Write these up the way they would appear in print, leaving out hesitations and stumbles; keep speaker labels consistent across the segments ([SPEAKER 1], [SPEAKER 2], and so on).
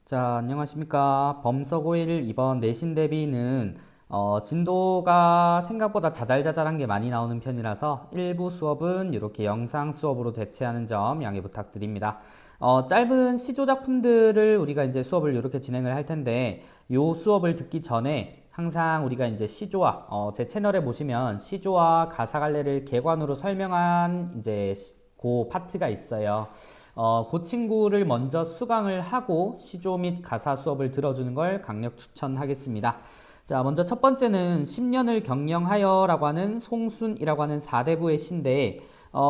[SPEAKER 1] 자, 안녕하십니까. 범서고1 이번 내신 대비는 진도가 생각보다 자잘자잘한 게 많이 나오는 편이라서 일부 수업은 이렇게 영상 수업으로 대체하는 점 양해 부탁드립니다. 짧은 시조 작품들을 우리가 이제 수업을 이렇게 진행을 할 텐데, 요 수업을 듣기 전에 항상 우리가 이제 시조와 제 채널에 보시면 시조와 가사 갈래를 개관으로 설명한 이제 그 파트가 있어요. 그 친구를 먼저 수강을 하고 시조 및 가사 수업을 들어주는 걸 강력 추천하겠습니다. 자, 먼저 첫 번째는 10년을 경영하여 라고 하는 송순이라고 하는 4대부의 시인데,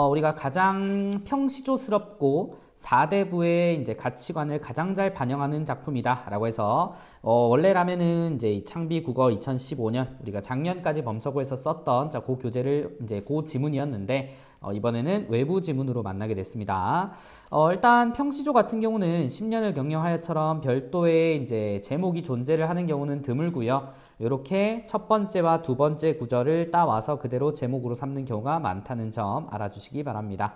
[SPEAKER 1] 우리가 가장 평시조스럽고 4대부의 이제 가치관을 가장 잘 반영하는 작품이다 라고 해서 원래라면은 이제 창비 국어 2015년 우리가 작년까지 범서고에서 썼던 그 교재를 이제 그 지문이었는데 이번에는 외부 지문으로 만나게 됐습니다. 일단 평시조 같은 경우는 10년을 경영하여처럼 별도의 이제 제목이 존재를 하는 경우는 드물고요. 이렇게 첫 번째와 두 번째 구절을 따와서 그대로 제목으로 삼는 경우가 많다는 점 알아주시기 바랍니다.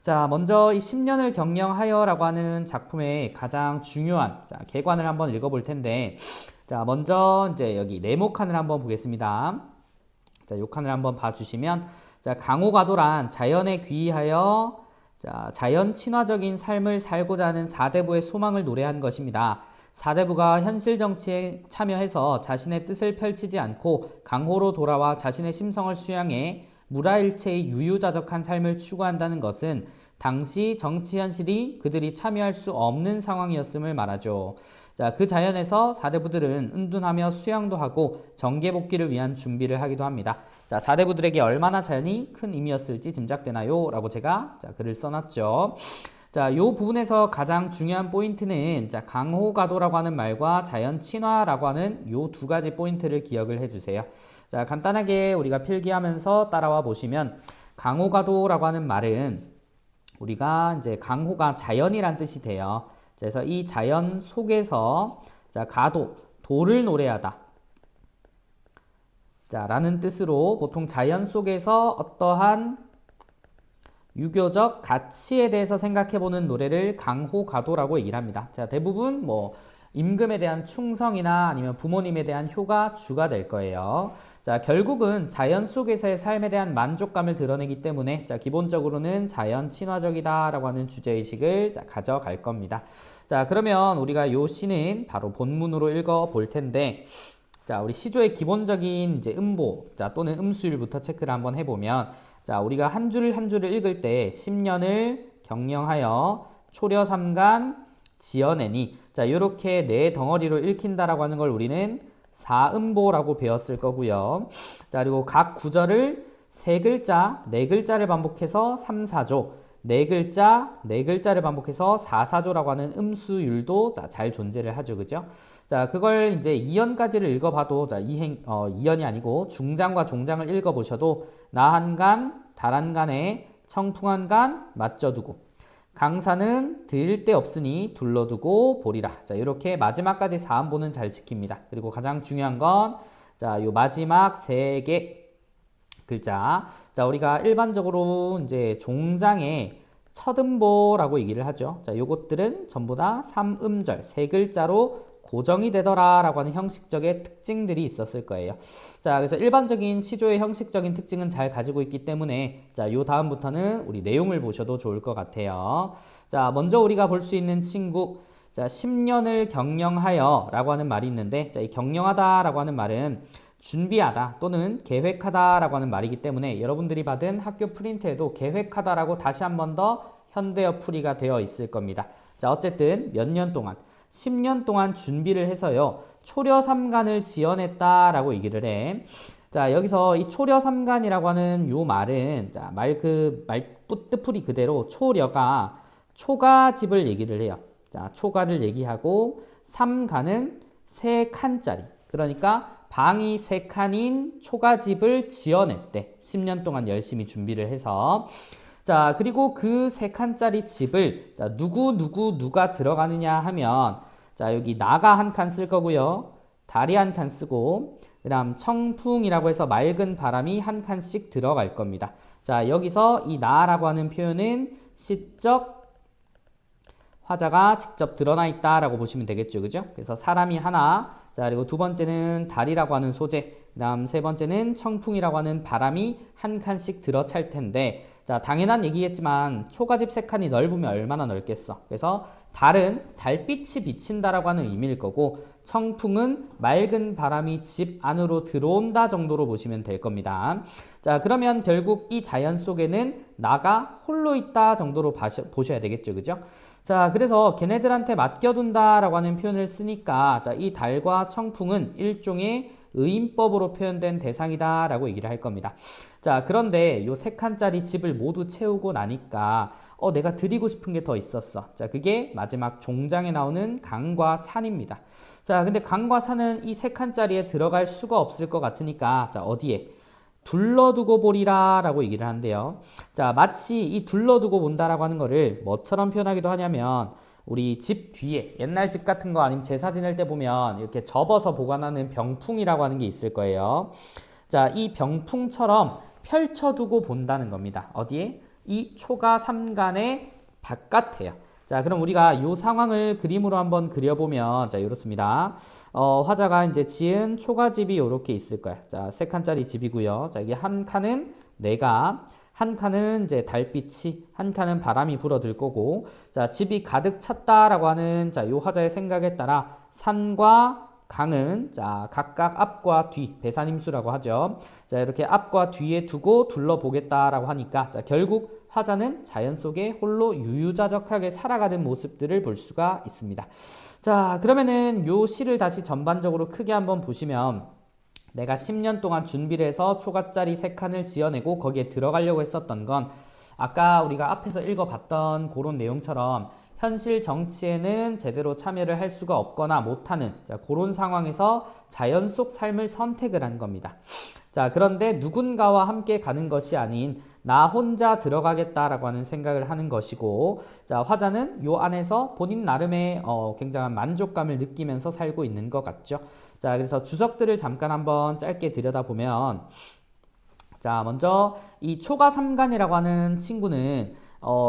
[SPEAKER 1] 자, 먼저 이 10년을 경영하여라고 하는 작품의 가장 중요한 개관을 한번 읽어볼 텐데, 자, 먼저 이제 여기 네모칸을 한번 보겠습니다. 자, 요 칸을 한번 봐주시면, 자, 강호가도란 자연에 귀의하여 자연 친화적인 삶을 살고자 하는 4대부의 소망을 노래한 것입니다. 4대부가 현실 정치에 참여해서 자신의 뜻을 펼치지 않고 강호로 돌아와 자신의 심성을 수양해 무라일체의 유유자적한 삶을 추구한다는 것은 당시 정치 현실이 그들이 참여할 수 없는 상황이었음을 말하죠. 자, 그 자연에서 4대부들은 은둔하며 수양도 하고 정계복귀를 위한 준비를 하기도 합니다. 자, 4대부들에게 얼마나 자연이 큰 의미였을지 짐작되나요? 라고 제가 글을 써놨죠. 자, 요 부분에서 가장 중요한 포인트는 강호가도라고 하는 말과 자연 친화라고 하는 요 두 가지 포인트를 기억을 해주세요. 자, 간단하게 우리가 필기하면서 따라와 보시면 강호가도라고 하는 말은 우리가 이제 강호가 자연이란 뜻이 돼요. 그래서 이 자연 속에서 가도, 도를 노래하다. 자, 라는 뜻으로 보통 자연 속에서 어떠한 유교적 가치에 대해서 생각해보는 노래를 강호가도라고 얘기를 합니다. 자, 대부분 뭐 임금에 대한 충성이나 아니면 부모님에 대한 효가 주가 될 거예요. 자, 결국은 자연 속에서의 삶에 대한 만족감을 드러내기 때문에 기본적으로는 자연 친화적이다 라고 하는 주제의식을 가져갈 겁니다. 자, 그러면 우리가 요 시는 바로 본문으로 읽어 볼 텐데, 자, 우리 시조의 기본적인 이제 음보 또는 음수율부터 체크를 한번 해보면, 자, 우리가 한 줄 한 줄을 읽을 때 10년을 경영하여 초려삼간 지어내니, 자, 이렇게 네 덩어리로 읽힌다라고 하는 걸 우리는 사음보라고 배웠을 거고요. 자, 그리고 각 구절을 세 글자, 네 글자를 반복해서 3, 4조, 네 글자, 네 글자를 반복해서 4, 4조라고 하는 음수율도 잘 존재를 하죠. 그죠? 자, 그걸 이제 2연까지를 읽어봐도, 이연이 아니고 중장과 종장을 읽어보셔도 나한간, 달한간에 청풍한간 맞져두고, 강산은 들일 데 없으니 둘러두고 보리라. 자, 이렇게 마지막까지 사음보는 잘 지킵니다. 그리고 가장 중요한 건, 자, 요 마지막 세 개 글자. 자, 우리가 일반적으로 이제 종장에 첫음보라고 얘기를 하죠. 자, 요것들은 전부 다 3음절, 세 글자로 고정이 되더라 라고 하는 형식적의 특징들이 있었을 거예요. 자, 그래서 일반적인 시조의 형식적인 특징은 잘 가지고 있기 때문에 자, 요 다음부터는 우리 내용을 보셔도 좋을 것 같아요. 자, 먼저 우리가 볼 수 있는 친구, 자, 10년을 경영하여 라고 하는 말이 있는데, 자, 이 경영하다 라고 하는 말은 준비하다 또는 계획하다 라고 하는 말이기 때문에 여러분들이 받은 학교 프린트에도 계획하다 라고 다시 한 번 더 현대어 풀이가 되어 있을 겁니다. 자, 어쨌든 몇 년 동안 10년 동안 준비를 해서요 초려삼간을 지어냈다라고 얘기를 해. 자, 여기서 이 초려삼간이라고 하는 요 말은 말 뜻풀이 그대로 초려가 초가집을 얘기를 해요. 자, 초가를 얘기하고 삼간은 세 칸짜리, 그러니까 방이 세 칸인 초가집을 지어냈대. 10년 동안 열심히 준비를 해서. 자, 그리고 그 세 칸짜리 집을 누가 들어가느냐 하면, 자, 여기 나가 한 칸 쓸 거고요. 달이 한 칸 쓰고, 그 다음 청풍이라고 해서 맑은 바람이 한 칸씩 들어갈 겁니다. 자, 여기서 이 나라고 하는 표현은 시적 화자가 직접 드러나 있다라고 보시면 되겠죠. 그죠? 그래서 사람이 하나, 자, 그리고 두 번째는 달이라고 하는 소재, 그 다음 세 번째는 청풍이라고 하는 바람이 한 칸씩 들어찰 텐데, 자, 당연한 얘기겠지만 초가집 세 칸이 넓으면 얼마나 넓겠어. 그래서 달은 달빛이 비친다라고 하는 의미일 거고, 청풍은 맑은 바람이 집 안으로 들어온다 정도로 보시면 될 겁니다. 자, 그러면 결국 이 자연 속에는 나가 홀로 있다 정도로 보셔야 되겠죠. 그죠? 자, 그래서 걔네들한테 맡겨둔다라고 하는 표현을 쓰니까, 자, 이 달과 청풍은 일종의 의인법으로 표현된 대상이다라고 얘기를 할 겁니다. 자, 그런데 요 세 칸짜리 집을 모두 채우고 나니까 내가 드리고 싶은 게 더 있었어. 자, 그게 마지막 종장에 나오는 강과 산입니다. 자, 근데 강과 산은 이 세 칸짜리에 들어갈 수가 없을 것 같으니까, 자, 어디에? 둘러두고 보리라 라고 얘기를 한대요. 자, 마치 이 둘러두고 본다라고 하는 거를 뭐처럼 표현하기도 하냐면, 우리 집 뒤에 옛날 집 같은 거 아니면 제사 지낼 때 보면 이렇게 접어서 보관하는 병풍이라고 하는 게 있을 거예요. 자, 이 병풍처럼 펼쳐두고 본다는 겁니다. 어디에? 이 초가 삼간의 바깥에요. 자, 그럼 우리가 이 상황을 그림으로 한번 그려보면, 자, 이렇습니다. 화자가 이제 지은 초가집이 이렇게 있을 거야. 자, 세 칸짜리 집이고요. 자, 이게 한 칸은 내가, 한 칸은 이제 달빛이, 한 칸은 바람이 불어들 거고, 자, 집이 가득 찼다라고 하는, 자, 요 화자의 생각에 따라 산과 강은, 자, 각각 앞과 뒤, 배산임수라고 하죠. 자, 이렇게 앞과 뒤에 두고 둘러보겠다라고 하니까, 자, 결국 화자는 자연 속에 홀로 유유자적하게 살아가는 모습들을 볼 수가 있습니다. 자, 그러면은 요 시를 다시 전반적으로 크게 한번 보시면, 내가 10년 동안 준비를 해서 초가짜리 세 칸을 지어내고 거기에 들어가려고 했었던 건, 아까 우리가 앞에서 읽어봤던 그런 내용처럼 현실 정치에는 제대로 참여를 할 수가 없거나 못하는, 자, 그런 상황에서 자연 속 삶을 선택을 한 겁니다. 자, 그런데 누군가와 함께 가는 것이 아닌 나 혼자 들어가겠다라고 하는 생각을 하는 것이고, 자, 화자는 요 안에서 본인 나름의 굉장한 만족감을 느끼면서 살고 있는 것 같죠. 자, 그래서 주석들을 잠깐 한번 짧게 들여다보면, 자, 먼저 이 초가 삼간이라고 하는 친구는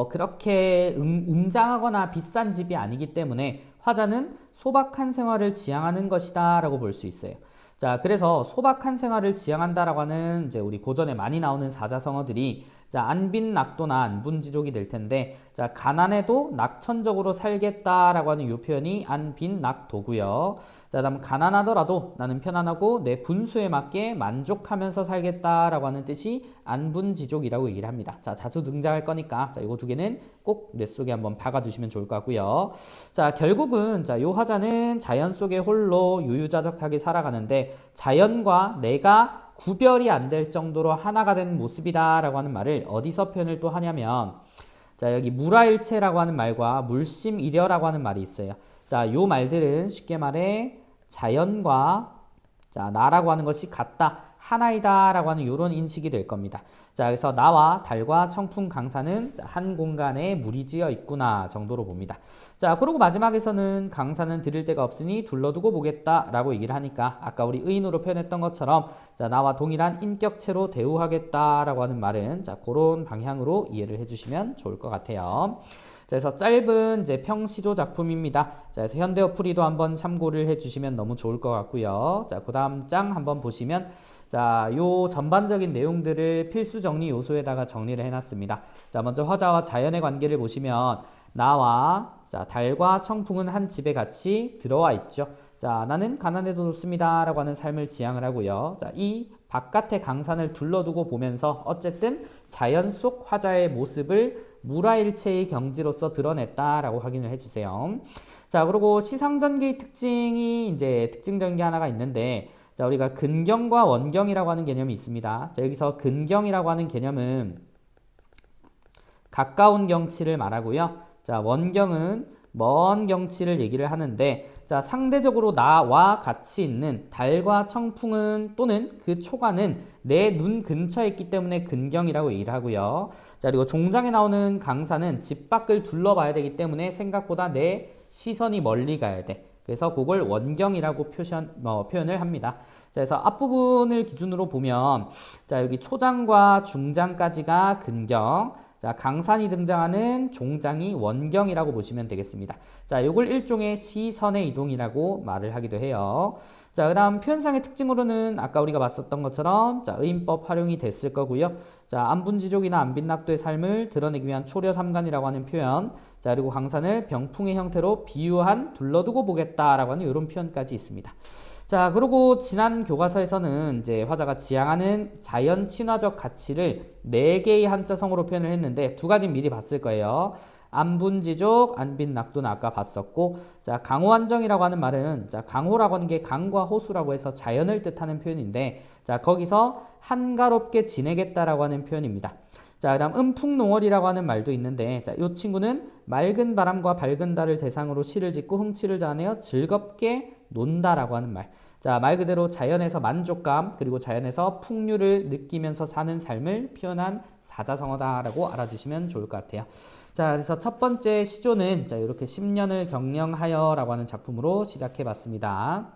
[SPEAKER 1] 그렇게 웅장하거나 비싼 집이 아니기 때문에 화자는 소박한 생활을 지향하는 것이다 라고 볼 수 있어요. 자, 그래서 소박한 생활을 지향한다라고 하는 이제 우리 고전에 많이 나오는 사자성어들이, 자, 안빈낙도나 안분지족이 될 텐데, 자, 가난해도 낙천적으로 살겠다라고 하는 이 표현이 안빈낙도고요. 자, 다음 가난하더라도 나는 편안하고 내 분수에 맞게 만족하면서 살겠다라고 하는 뜻이 안분지족이라고 얘기를 합니다. 자, 자주 등장할 거니까, 자, 이거 두 개는 꼭 뇌속에 한번 박아두시면 좋을 것 같고요. 자, 결국은, 자, 요 화자는 자연 속에 홀로 유유자적하게 살아가는데, 자연과 내가 구별이 안 될 정도로 하나가 된 모습이다 라고 하는 말을 어디서 표현을 또 하냐면, 자, 여기 무라일체라고 하는 말과 물심이려라고 하는 말이 있어요. 자, 요 말들은 쉽게 말해 자연과, 자, 나라고 하는 것이 같다, 하나이다 라고 하는 이런 인식이 될 겁니다. 자, 그래서 나와 달과 청풍 강산은 한 공간에 무리지어 있구나 정도로 봅니다. 자, 그리고 마지막에서는 강산은 들일 데가 없으니 둘러두고 보겠다 라고 얘기를 하니까, 아까 우리 의인으로 표현했던 것처럼, 자, 나와 동일한 인격체로 대우하겠다 라고 하는 말은, 자, 그런 방향으로 이해를 해주시면 좋을 것 같아요. 자, 그래서 짧은 이제 평시조 작품입니다. 자, 그래서 현대어풀이도 한번 참고를 해주시면 너무 좋을 것 같고요. 자, 그 다음 장 한번 보시면, 자, 요 전반적인 내용들을 필수 정리 요소에다가 정리를 해놨습니다. 자, 먼저 화자와 자연의 관계를 보시면, 나와, 자, 달과 청풍은 한 집에 같이 들어와 있죠. 자, 나는 가난해도 좋습니다 라고 하는 삶을 지향을 하고요. 자, 이 바깥의 강산을 둘러두고 보면서 어쨌든 자연 속 화자의 모습을 무라일체의 경지로서 드러냈다라고 확인을 해주세요. 자, 그리고 시상전개의 특징이 이제 특징적인 게 하나가 있는데, 자, 우리가 근경과 원경이라고 하는 개념이 있습니다. 자, 여기서 근경이라고 하는 개념은 가까운 경치를 말하고요. 자, 원경은 먼 경치를 얘기를 하는데, 자, 상대적으로 나와 같이 있는 달과 청풍은 또는 그 초가는 내 눈 근처에 있기 때문에 근경이라고 얘기를 하고요. 자, 그리고 종장에 나오는 강산은 집 밖을 둘러봐야 되기 때문에 생각보다 내 시선이 멀리 가야 돼. 그래서 그걸 원경이라고 표현을 합니다. 자, 그래서 앞부분을 기준으로 보면, 자, 여기 초장과 중장까지가 근경, 자, 강산이 등장하는 종장이 원경이라고 보시면 되겠습니다. 자, 요걸 일종의 시선의 이동이라고 말을 하기도 해요. 자, 그 다음 표현상의 특징으로는 아까 우리가 봤었던 것처럼 자, 의인법 활용이 됐을 거고요. 자, 안분지족이나 안빈낙도의 삶을 드러내기 위한 초려삼간이라고 하는 표현. 자, 그리고 강산을 병풍의 형태로 비유한 둘러두고 보겠다라고 하는 이런 표현까지 있습니다. 자, 그리고 지난 교과서에서는 이제 화자가 지향하는 자연 친화적 가치를 4개의 한자성어로 표현을 했는데 두 가지 미리 봤을 거예요. 안분지족, 안빈낙도는 아까 봤었고, 자, 강호안정이라고 하는 말은, 자, 강호라고 하는 게 강과 호수라고 해서 자연을 뜻하는 표현인데, 자, 거기서 한가롭게 지내겠다라고 하는 표현입니다. 자, 그 다음 음풍농월이라고 하는 말도 있는데, 자, 이 친구는 맑은 바람과 밝은 달을 대상으로 시를 짓고 흥취를 자아내어 즐겁게 논다라고 하는 말. 자, 말 그대로 자연에서 만족감 그리고 자연에서 풍류를 느끼면서 사는 삶을 표현한 사자성어다라고 알아주시면 좋을 것 같아요. 자, 그래서 첫 번째 시조는 자, 이렇게 10년을 경영하여라고 하는 작품으로 시작해 봤습니다.